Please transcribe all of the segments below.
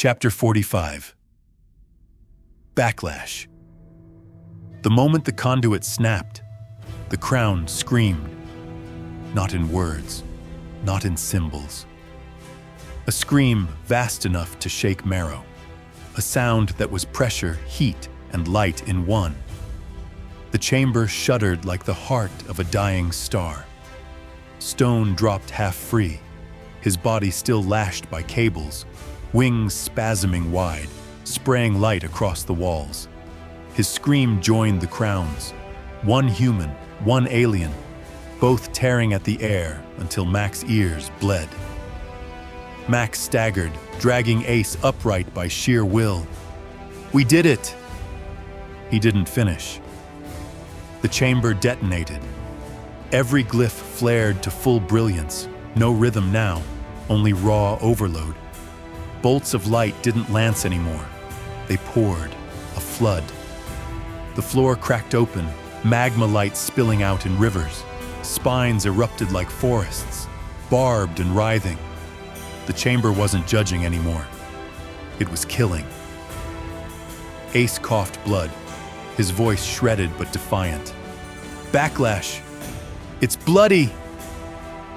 Chapter 45. Backlash. The moment the conduit snapped, the crown screamed. Not in words, not in symbols. A scream vast enough to shake marrow. A sound that was pressure, heat, and light in one. The chamber shuddered like the heart of a dying star. Stone dropped half free, his body still lashed by cables, wings spasming wide, spraying light across the walls. His scream joined the crown's. One human, one alien, both tearing at the air until Mac's ears bled. Mac staggered, dragging Ace upright by sheer will. "We did it!" He didn't finish. The chamber detonated. Every glyph flared to full brilliance, no rhythm now, only raw overload. Bolts of light didn't lance anymore. They poured, a flood. The floor cracked open, magma light spilling out in rivers. Spines erupted like forests, barbed and writhing. The chamber wasn't judging anymore. It was killing. Ace coughed blood, his voice shredded but defiant. "Backlash! It's bloody!"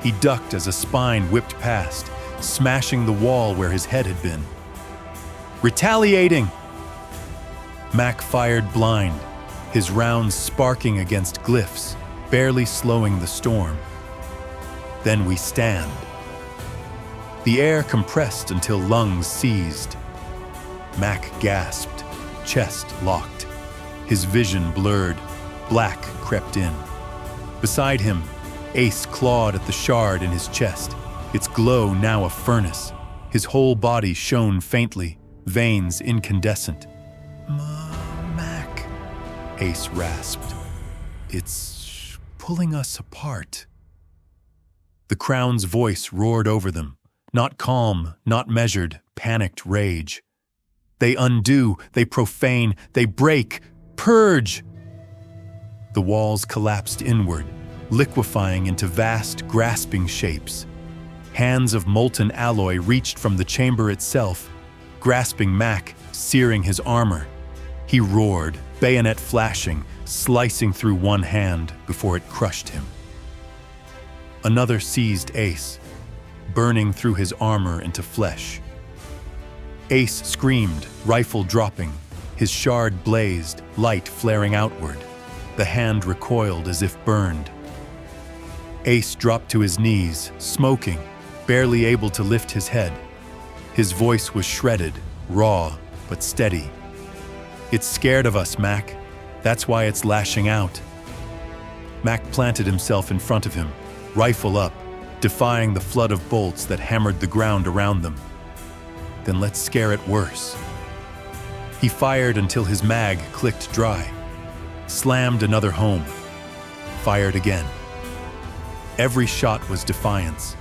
He ducked as a spine whipped past, smashing the wall where his head had been. "Retaliating!" Mac fired blind, his rounds sparking against glyphs, barely slowing the storm. Then we stand. The air compressed until lungs seized. Mac gasped, chest locked. His vision blurred, black crept in. Beside him, Ace clawed at the shard in his chest, its glow now a furnace. His whole body shone faintly, veins incandescent. Mac," Ace rasped. "It's pulling us apart." The crown's voice roared over them, not calm, not measured, panicked rage. "They undo, they profane, they break, purge!" The walls collapsed inward, liquefying into vast, grasping shapes. Hands of molten alloy reached from the chamber itself, grasping Mac, searing his armor. He roared, bayonet flashing, slicing through one hand before it crushed him. Another seized Ace, burning through his armor into flesh. Ace screamed, rifle dropping. His shard blazed, light flaring outward. The hand recoiled as if burned. Ace dropped to his knees, smoking, barely able to lift his head. His voice was shredded, raw, but steady. "It's scared of us, Mac. That's why it's lashing out." Mac planted himself in front of him, rifle up, defying the flood of bolts that hammered the ground around them. "Then let's scare it worse." He fired until his mag clicked dry, slammed another home, fired again. Every shot was defiance.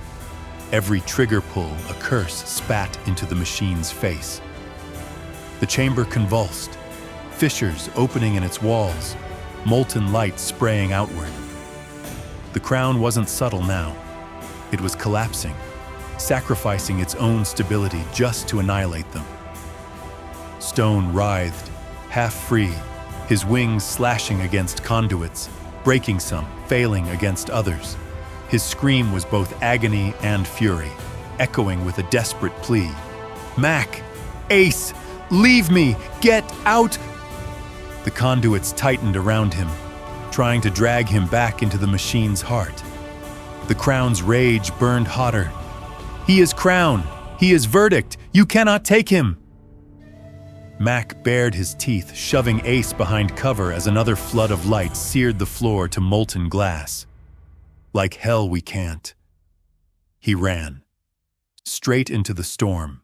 Every trigger pull a curse spat into the machine's face. The chamber convulsed, fissures opening in its walls, molten light spraying outward. The crown wasn't subtle now. It was collapsing, sacrificing its own stability just to annihilate them. Stone writhed, half free, his wings slashing against conduits, breaking some, failing against others. His scream was both agony and fury, echoing with a desperate plea. "Mac! Ace! Leave me! Get out!" The conduits tightened around him, trying to drag him back into the machine's heart. The crown's rage burned hotter. "He is crown! He is verdict! You cannot take him!" Mac bared his teeth, shoving Ace behind cover as another flood of light seared the floor to molten glass. "Like hell we can't." He ran, straight into the storm.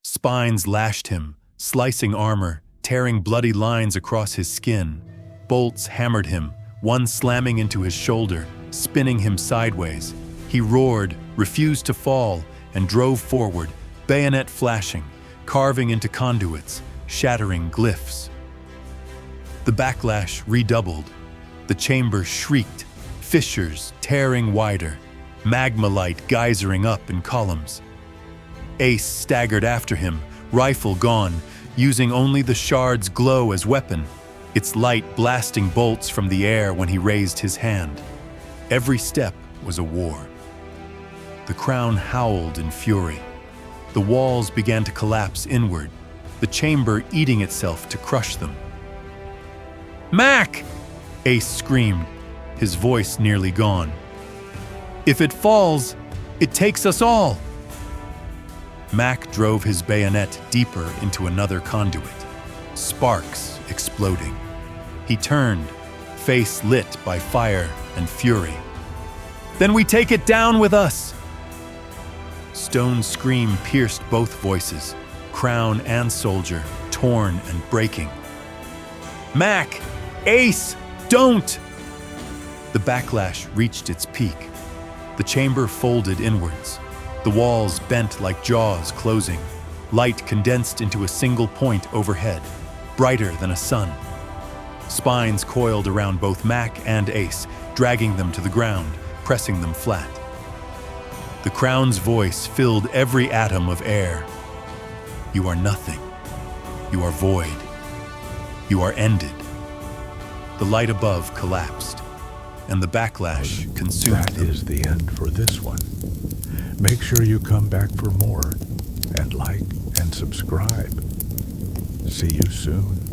Spines lashed him, slicing armor, tearing bloody lines across his skin. Bolts hammered him, one slamming into his shoulder, spinning him sideways. He roared, refused to fall, and drove forward, bayonet flashing, carving into conduits, shattering glyphs. The backlash redoubled. The chamber shrieked, fissures tearing wider, magma light geysering up in columns. Ace staggered after him, rifle gone, using only the shard's glow as weapon, its light blasting bolts from the air when he raised his hand. Every step was a war. The crown howled in fury. The walls began to collapse inward, the chamber eating itself to crush them. "Mac!" Ace screamed, his voice nearly gone. "If it falls, it takes us all." Mac drove his bayonet deeper into another conduit, sparks exploding. He turned, face lit by fire and fury. "Then we take it down with us!" Stone's scream pierced both voices, crown and soldier, torn and breaking. "Mac! Ace! Don't!" The backlash reached its peak. The chamber folded inwards. The walls bent like jaws closing. Light condensed into a single point overhead, brighter than a sun. Spines coiled around both Mac and Ace, dragging them to the ground, pressing them flat. The crown's voice filled every atom of air. "You are nothing. You are void. You are ended." The light above collapsed, and the backlash consumed them. That is the end for this one. Make sure you come back for more, and like and subscribe. See you soon.